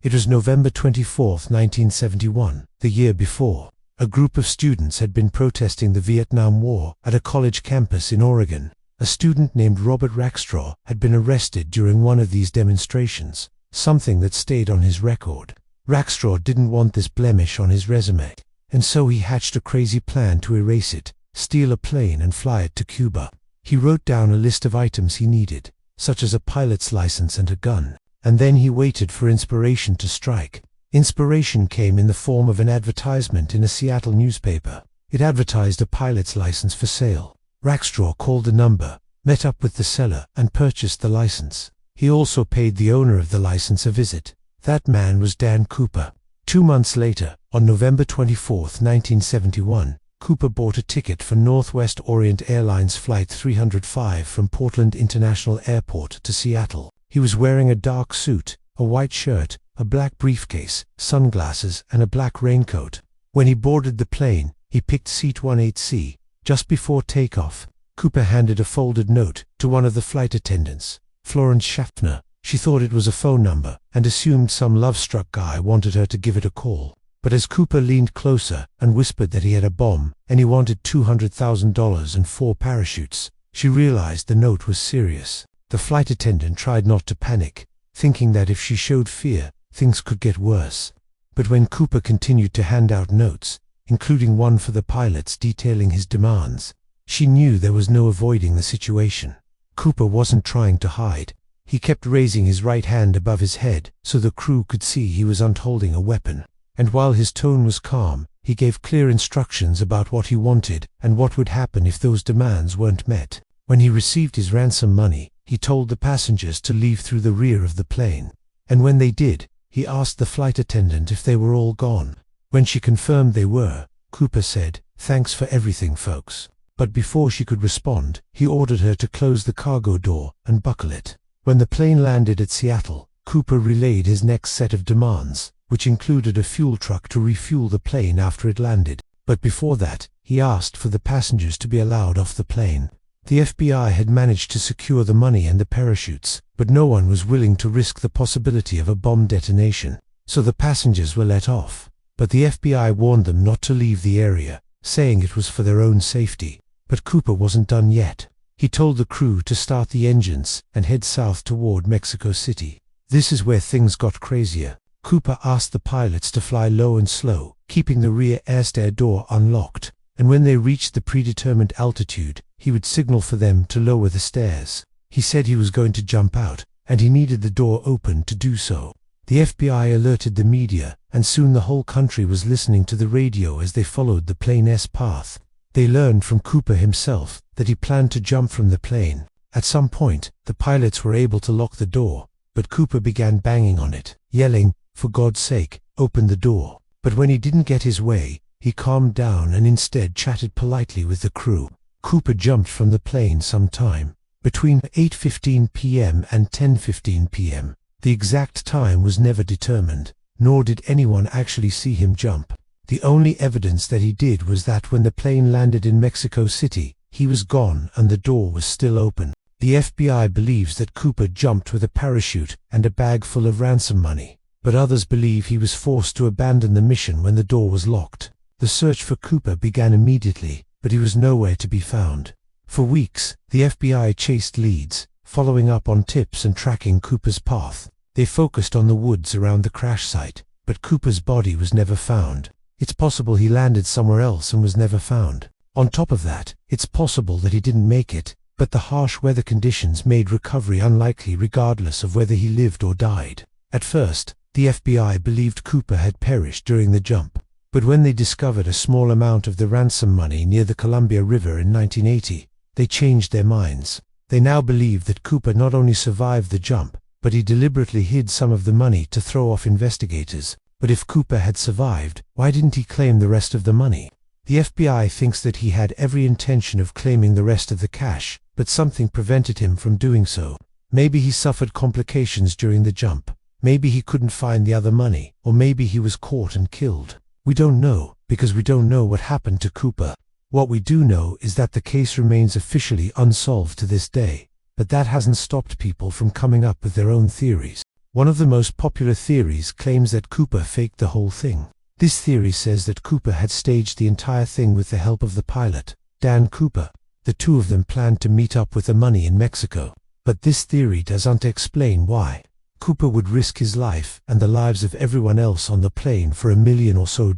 It was November 24, 1971, the year before. A group of students had been protesting the Vietnam War at a college campus in Oregon. A student named Robert Rackstraw had been arrested during one of these demonstrations, something that stayed on his record. Rackstraw didn't want this blemish on his resume, and so he hatched a crazy plan to erase it, steal a plane and fly it to Cuba. He wrote down a list of items he needed, such as a pilot's license and a gun, and then he waited for inspiration to strike. Inspiration came in the form of an advertisement in a Seattle newspaper. It advertised a pilot's license for sale. Rackstraw called the number, met up with the seller, and purchased the license. He also paid the owner of the license a visit. That man was Dan Cooper. 2 months later, on November 24, 1971, Cooper bought a ticket for Northwest Orient Airlines Flight 305 from Portland International Airport to Seattle. He was wearing a dark suit, a white shirt, a black briefcase, sunglasses, and a black raincoat. When he boarded the plane, he picked seat 18C. Just before takeoff, Cooper handed a folded note to one of the flight attendants, Florence Schaffner. She thought it was a phone number and assumed some love-struck guy wanted her to give it a call. But as Cooper leaned closer and whispered that he had a bomb and he wanted $200,000 and 4 parachutes, she realized the note was serious. The flight attendant tried not to panic, thinking that if she showed fear, things could get worse. But when Cooper continued to hand out notes, including one for the pilots detailing his demands, she knew there was no avoiding the situation. Cooper wasn't trying to hide. He kept raising his right hand above his head so the crew could see he wasn't holding a weapon. And while his tone was calm, he gave clear instructions about what he wanted and what would happen if those demands weren't met. When he received his ransom money, he told the passengers to leave through the rear of the plane. And when they did, he asked the flight attendant if they were all gone. When she confirmed they were, Cooper said, "Thanks for everything, folks." But before she could respond, he ordered her to close the cargo door and buckle it. When the plane landed at Seattle, Cooper relayed his next set of demands, which included a fuel truck to refuel the plane after it landed. But before that, he asked for the passengers to be allowed off the plane. The FBI had managed to secure the money and the parachutes, but no one was willing to risk the possibility of a bomb detonation. So the passengers were let off. But the FBI warned them not to leave the area, saying it was for their own safety. But Cooper wasn't done yet. He told the crew to start the engines and head south toward Mexico City. This is where things got crazier. Cooper asked the pilots to fly low and slow, keeping the rear airstair door unlocked, and when they reached the predetermined altitude, he would signal for them to lower the stairs. He said he was going to jump out, and he needed the door open to do so. The FBI alerted the media, and soon the whole country was listening to the radio as they followed the plane's path. They learned from Cooper himself that he planned to jump from the plane. At some point, the pilots were able to lock the door, but Cooper began banging on it, yelling, "For God's sake, open the door." But when he didn't get his way, he calmed down and instead chatted politely with the crew. Cooper jumped from the plane sometime between 8:15 p.m. and 10:15 p.m. The exact time was never determined, nor did anyone actually see him jump. The only evidence that he did was that when the plane landed in Mexico City, he was gone and the door was still open. The FBI believes that Cooper jumped with a parachute and a bag full of ransom money, but others believe he was forced to abandon the mission when the door was locked. The search for Cooper began immediately, but he was nowhere to be found. For weeks, the FBI chased leads, following up on tips and tracking Cooper's path. They focused on the woods around the crash site, but Cooper's body was never found. It's possible he landed somewhere else and was never found. On top of that, it's possible that he didn't make it, but the harsh weather conditions made recovery unlikely regardless of whether he lived or died. At first, the FBI believed Cooper had perished during the jump, but when they discovered a small amount of the ransom money near the Columbia River in 1980, they changed their minds. They now believe that Cooper not only survived the jump, but he deliberately hid some of the money to throw off investigators. But if Cooper had survived, why didn't he claim the rest of the money? The FBI thinks that he had every intention of claiming the rest of the cash, but something prevented him from doing so. Maybe he suffered complications during the jump. Maybe he couldn't find the other money, or maybe he was caught and killed. We don't know, because we don't know what happened to Cooper. What we do know is that the case remains officially unsolved to this day, but that hasn't stopped people from coming up with their own theories. One of the most popular theories claims that Cooper faked the whole thing. This theory says that Cooper had staged the entire thing with the help of the pilot, Dan Cooper. The two of them planned to meet up with the money in Mexico. But this theory doesn't explain why Cooper would risk his life and the lives of everyone else on the plane for $1 million or so.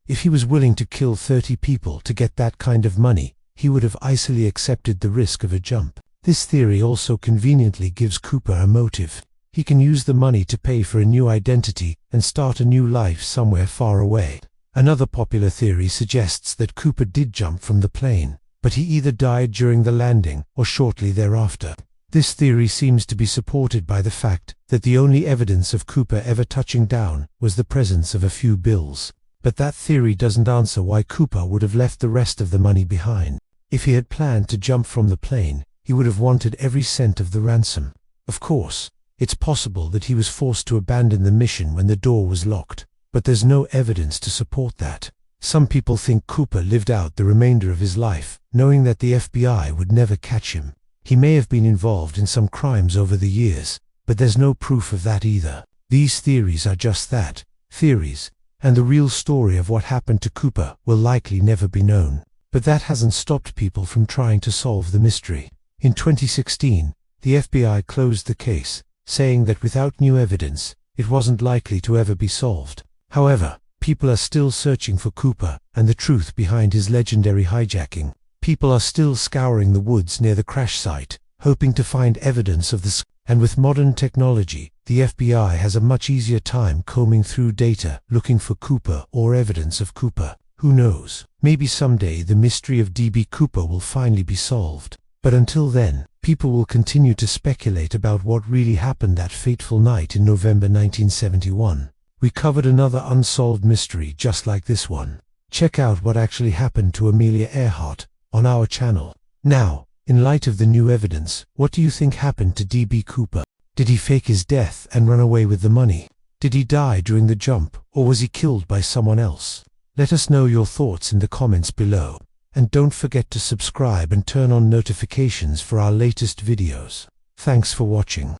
If he was willing to kill 30 people to get that kind of money, he would have easily accepted the risk of a jump. This theory also conveniently gives Cooper a motive. He can use the money to pay for a new identity and start a new life somewhere far away. Another popular theory suggests that Cooper did jump from the plane, but he either died during the landing or shortly thereafter. This theory seems to be supported by the fact that the only evidence of Cooper ever touching down was the presence of a few bills. But that theory doesn't answer why Cooper would have left the rest of the money behind. If he had planned to jump from the plane, he would have wanted every cent of the ransom. Of course, it's possible that he was forced to abandon the mission when the door was locked, but there's no evidence to support that. Some people think Cooper lived out the remainder of his life, knowing that the FBI would never catch him. He may have been involved in some crimes over the years, but there's no proof of that either. These theories are just that, theories, and the real story of what happened to Cooper will likely never be known. But that hasn't stopped people from trying to solve the mystery. In 2016, the FBI closed the case, saying that without new evidence, it wasn't likely to ever be solved. However, people are still searching for Cooper and the truth behind his legendary hijacking. People are still scouring the woods near the crash site, hoping to find evidence of the and with modern technology, the FBI has a much easier time combing through data looking for Cooper or evidence of Cooper. Who knows? Maybe someday the mystery of DB Cooper will finally be solved. But until then, people will continue to speculate about what really happened that fateful night in November 1971. We covered another unsolved mystery just like this one. Check out what actually happened to Amelia Earhart on our channel. Now, in light of the new evidence, what do you think happened to DB Cooper? Did he fake his death and run away with the money? Did he die during the jump, or was he killed by someone else? Let us know your thoughts in the comments below. And don't forget to subscribe and turn on notifications for our latest videos. Thanks for watching.